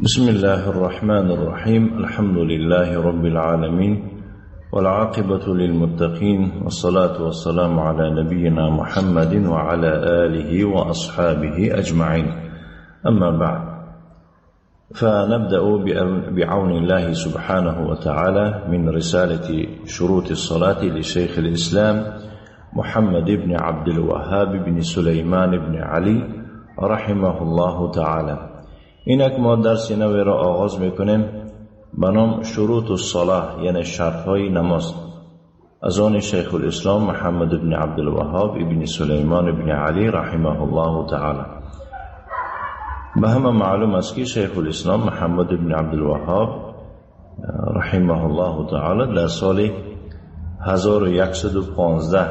بسم الله الرحمن الرحيم. الحمد لله رب العالمين والعاقبة للمتقين والصلاة والسلام على نبينا محمد وعلى آله وأصحابه أجمعين. أما بعد، فنبدأ بعون الله سبحانه وتعالى من رسالة شروط الصلاة لشيخ الإسلام محمد بن عبد الوهاب بن سليمان بن علي رحمه الله تعالى. اینک ما درس نوی را آغاز میکنیم به نام شروط الصلاة، یعنی شرطهای نماز، از آن شیخ الاسلام محمد بن عبد الوهاب ابن سلیمان بن علی رحمه الله تعالی. به همه معلوم است که شیخ الاسلام محمد بن عبد الوهاب رحمه الله تعالی در سال 1115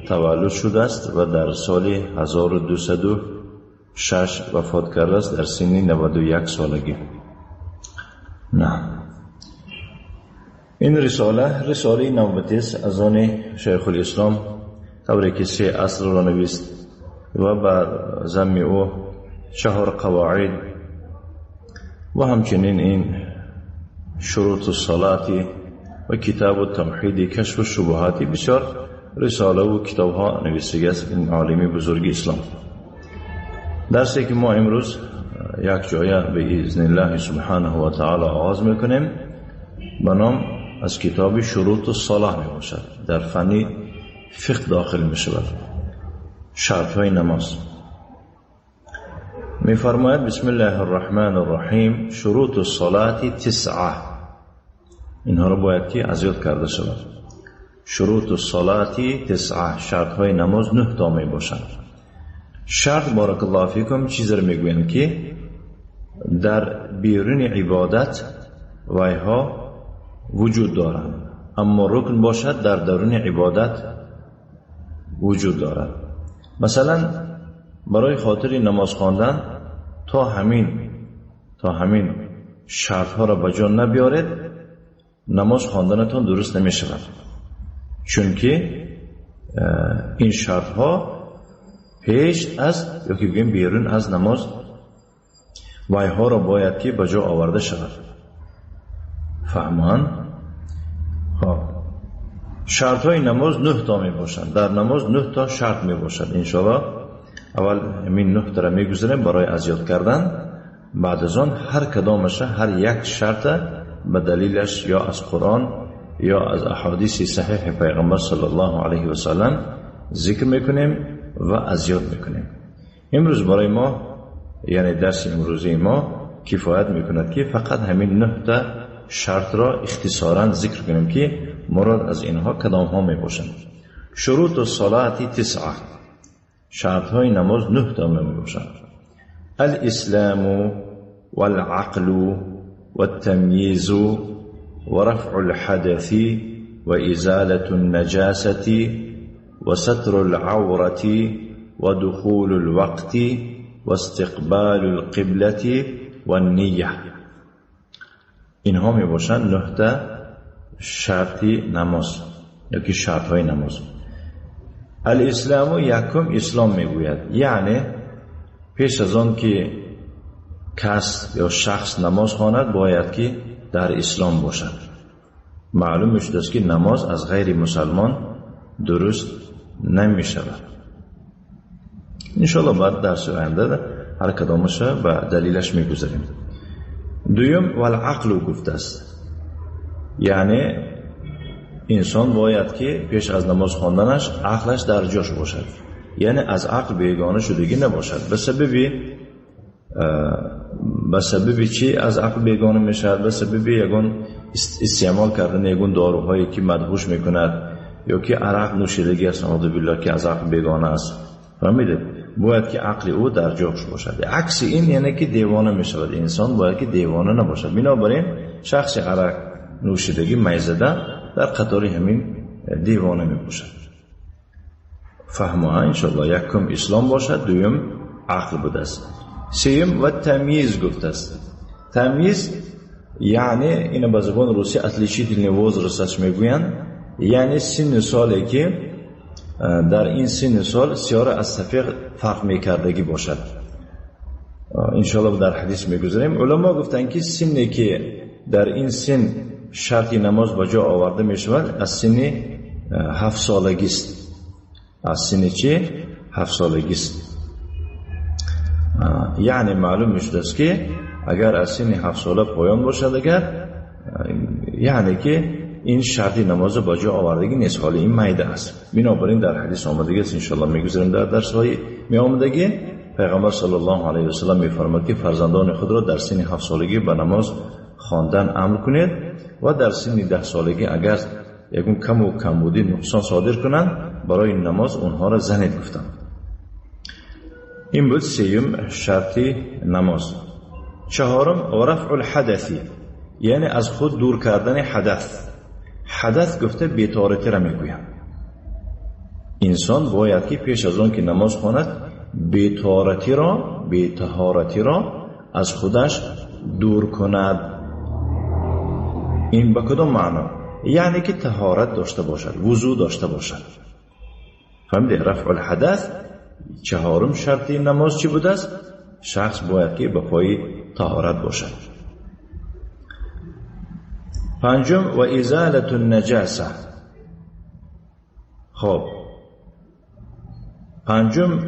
تولد شده است و در سال 1206 وفات کرده است در سن 91 سالگی. این رساله نوبتی است از آن شیخ الاسلام، طوری که 3 اصل را نویست و بر ضمن او 4 قواعد و همچنین این شروط الصلاة و کتاب التوحید کشف الشبهات، بسیار رساله و کتاب ها نویسیده است این عالم بزرگ اسلام. درسی که ما امروز یک جایه به اذن الله سبحانه و تعالی آغاز میکنیم به نام از کتاب شروط الصلاة می باشد، در فن فقه داخل می شود، شرط های نماز. می فرماید بسم الله الرحمن الرحیم شروط الصلاة 9، اینها را باید که از یاد کرده شود. شروط الصلاة 9، شرط های نماز 9 تا می باشد. شرط بارک الله فیکم چیز را میگویند که در بیرون عبادت وایها وجود دارند، اما رکن باشد در درون عبادت وجود دارد. مثلا برای خاطر نماز خواندن تا همین شرط ها را به جا نبیارید نماز خواندنتون درست نمی شود، چون که این شرط ها پیش از یا که بگیم بیرون از نماز وایها را باید که به جا آورده شود. فهمان؟ شرط های نماز 9 تا می باشند. در نماز 9 تا شرط می باشد. انشاءالله اول همین 9 تا را می گذاریم برای از یاد کردن. بعد از آن هر کدامش، هر یک شرط به دلیلش یا از قرآن یا از احادیث صحیح پیغمبر صلی الله علیه و سلم ذکر میکنیم و از یاد میکنیم. امروز برای ما، یعنی درس امروزی ما کفایت میکند که فقط همین 9 تا شرط را اختصارا ذکر کنیم که مراد از اینها کدام ها میباشند. شروط الصلاة 9، شرط های نماز 9 تا میباشند. الاسلام والعقل والتمييز ورفع الحدث وإزالة النجاسة وستر العورة ودخول الوقت واستقبال القبلة والنية. اینها می باشند 9 تا شرط نماز یا که شرط های نماز. الاسلام یکم اسلام می گوید، یعنی پیش از آن که کس یا شخص نماز خواند باید که در اسلام باشد. معلوم شده است که نماز از غیر مسلمان درست نمی شود. انشاءالله بعد درس آینده هر کدامش به دلیلش می گذاریم. دویم والعقل گفته است، یعنی انسان باید که پیش از نماز خواندنش عقلش در جاش باشد، یعنی از عقل بیگانه شدگی نباشد. به سبب چی از عقل بیگانه می شود؟ به سبب یگان استعمال کردن یگان داروهایی که مدهوش می کند یا که عرق نوشیدگی است، نعوذ بالله، که از عقل بیگانه است. فهمیدید؟ باید که عقل او در جاش باشد. عکس این یعنی که دیوانه می شود. انسان باید که دیوانه نباشد. بنابراین شخص عرق نوشیدگی میزده در قطار همین دیوانه می باشد. فهمه انشاءالله یکم اسلام باشد، دویم عقل بوده است. سیم و تمیز گفته است. تمیز یعنی این به زبان روسی اطلیچیت نووز رسش میگویند، یعنی سن سالی که در این سن سال سیاره از سفید فرق میکردگی باشد. انشاءالله در حدیث میگذاریم. علما گفتن که سنی که در این سن شرط نماز به جا آورده می شود از سن 7 سالگی است. از سن چه؟ 7 سالگی است. یعنی معلوم می شود است که اگر از سن 7 ساله پایان باشد، اگر یعنی که این شرطی نماز با جا آوردگی نیست، حالی این میده است. بنابراین در حدیث آمدگی است، انشاءالله میگذاریم در درس‌های می آمدگی. پیغمبر صلی الله علیه و سلم می‌فرماید که فرزندان خود را در سن 7 سالگی به نماز خواندن امر کنید و در سن 10 سالگی اگر یکون کم و کمبودی نقصان صادر کنند برای نماز اونها را زنید گفتم. این بود سیوم شرطی نماز. چهارم و رفع الحدثی، یعنی از خود دور کردن حدث. حدث گفته بی‌طهارتی را میگویم. انسان باید که پیش از آن که نماز خواند بی‌طهارتی را از خودش دور کند. این به کدام معنا؟ یعنی که طهارت داشته باشد، وضو داشته باشد. فهمیدید؟ رفع الحدث چهارم شرطی نماز چی بود است؟ شخص باید که به پای طهارت باشد. پنجم و ازالة النجاسه. خب پنجم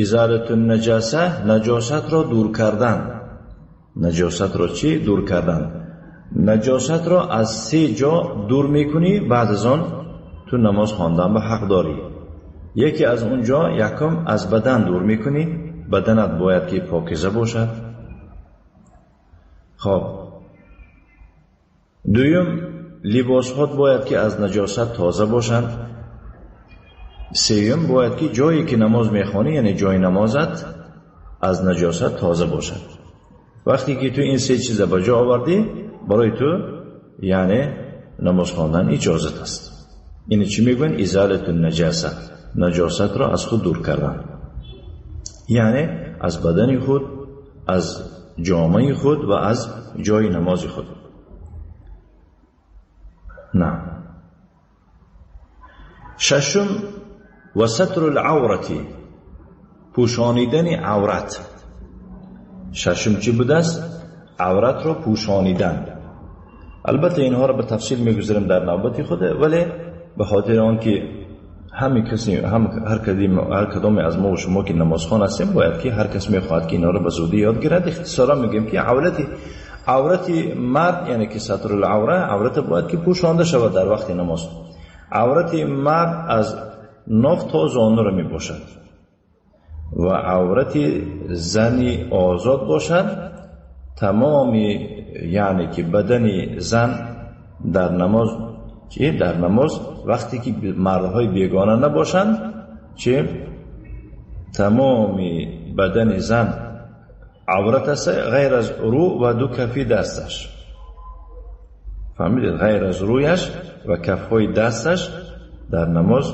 ازالة النجاسه، نجاست را دور کردن. نجاست را چی؟ دور کردن. نجاست را از 3 جا دور میکنی، بعد از آن تو نماز خواندن به حق داری. یکی از اونجا، یکم از بدن دور میکنی، بدنت باید که پاکیزه باشد. خب دویم لباسات باید که از نجاست تازه باشند. سوم باید که جایی که نماز میخوانی یعنی جای نمازت از نجاست تازه باشد. وقتی که تو این 3 چیز به جا آوردی برای تو یعنی نماز خواندن اجازت است. این چی میگن؟ ازالة النجاسه، نجاست را از خود دور کردن، یعنی از بدن خود، از جامعه خود و از جای نماز خود. نه. ششم و ستر العورتی، پوشانیدن عورت. ششم چی بود است؟ عورت را پوشانیدن. البته اینها را به تفصیل میگذاریم در نوبت خود، ولی به خاطر آن که هر کدام از ما و شما که نمازخوان هستیم باید که هر کس میخواهد که اینها را به زودی یاد گیرد. اختصارا میگیم که عورت مرد یعنی که ستر العوره، عورت باید که پوشانده شود در وقت نماز. عورت مرد از ناف تا زانو را می باشد و عورت زنی آزاد باشد. تمامی یعنی که بدن زن در نماز در نماز وقتی که مردهای بیگانه نباشند تمامی بدن زن عورت است غیر از رو و 2 کفی دستش. فهمیدید؟ غیر از رویش و کفهای دستش در نماز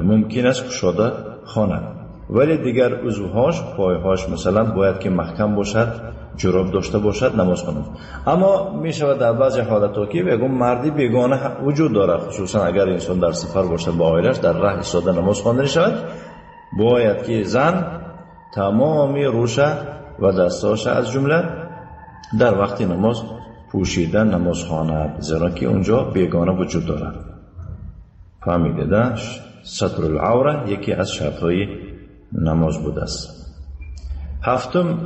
ممکن است گشاده خواند، ولی دیگر عضوهاش، پایهاش مثلا باید که محکم باشد، جراب داشته باشد نماز خواند. اما می شود در بعضی حالتها که بگم مردی بیگانه وجود دارد، خصوصا اگر انسان در سفر باشد با عائلش، در راه ایستاده نماز خواندن شود، باید که زن تمامی روشه و دستاش از جمله در وقت نماز پوشیدن نماز خواند، زیرا که اونجا بیگانه وجود دارد. فهمیدید؟ ستر العوره یکی از شرطهای نماز بود است. هفتم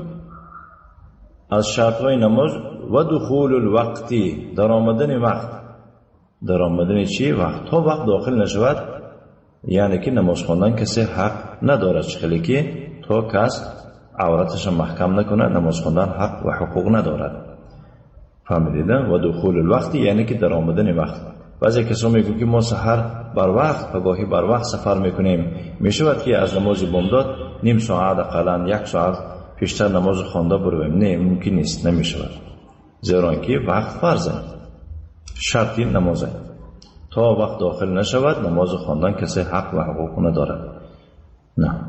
از شرطهای نماز و دخول الوقتی، در آمدن وقت. در آمدن چی؟ وقت. تا وقت داخل نشود یعنی که نماز خواندن کسی حق ندارد، خیلی که تا کس عورتش محکم نکنه نماز خواندن حق و حقوق ندارد. فهمیدید؟ و دخول الوقتی یعنی که در آمدن وقت. بعضی کسا میگن که ما سحر بر وقت و گاهی بر وقت سفر میکنیم، میشود که از نماز بامداد نیم ساعت اقلا 1 ساعت پیشتر نماز خوانده برویم. نه، ممکن نیست، نمیشود، زیرا که وقت فرض است، شرطی نماز است. تا وقت داخل نشود نماز خواندن کسی حق و حقوق ندارد. نه.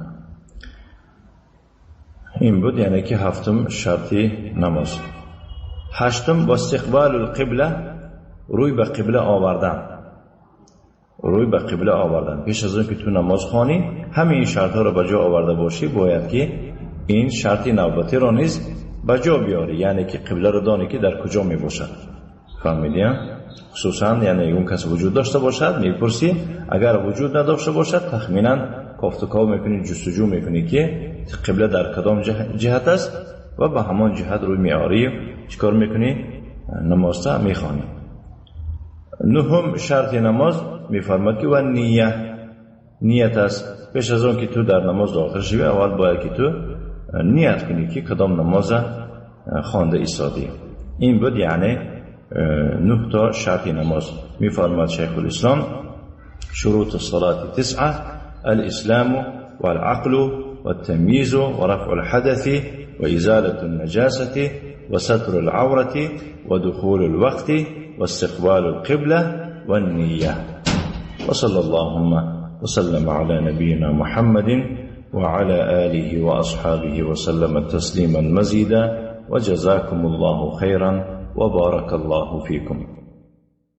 این بود یعنی که هفتم شرطی نماز. هشتم با استقبال القبله، روی به قبله آوردن. روی به قبله آوردن پیش از اون که تو نماز خوانی همین شرط ها رو به جا آورده باشی، باید که این شرط نوبتی را نیز به جا بیاری، یعنی که قبله رو دانی که در کجا می باشد. فهمیدین؟ خصوصا یعنی اون کس وجود داشته باشد میپرسی، اگر وجود نداشته باشد تخمینا کافتکاو میکنی، جستجو میکنی که قبله در کدام جهت است و به همان جهت روی میاری چیکار میکنی؟ نماز تا میخوانی. نهم شرط نماز میفرماد که و نیت است. پیش از اون که تو در نماز داخل شوی اول باید که تو نیت کنی که کدام نماز خوانده ایستادی. این بود یعنی 9 تا شرط نماز. میفرماد شیخ الاسلام شروط الصلاة 9: الاسلام والعقل والتمييز ورفع الحدث وإزالة النجاسة وستر العورة ودخول الوقت واستقبال القبلة والنية. وصلى اللهم وسلم على نبينا محمد وعلى آله وأصحابه وسلم تسليما مزيدا، وجزاكم الله خيرا وبارك الله فيكم.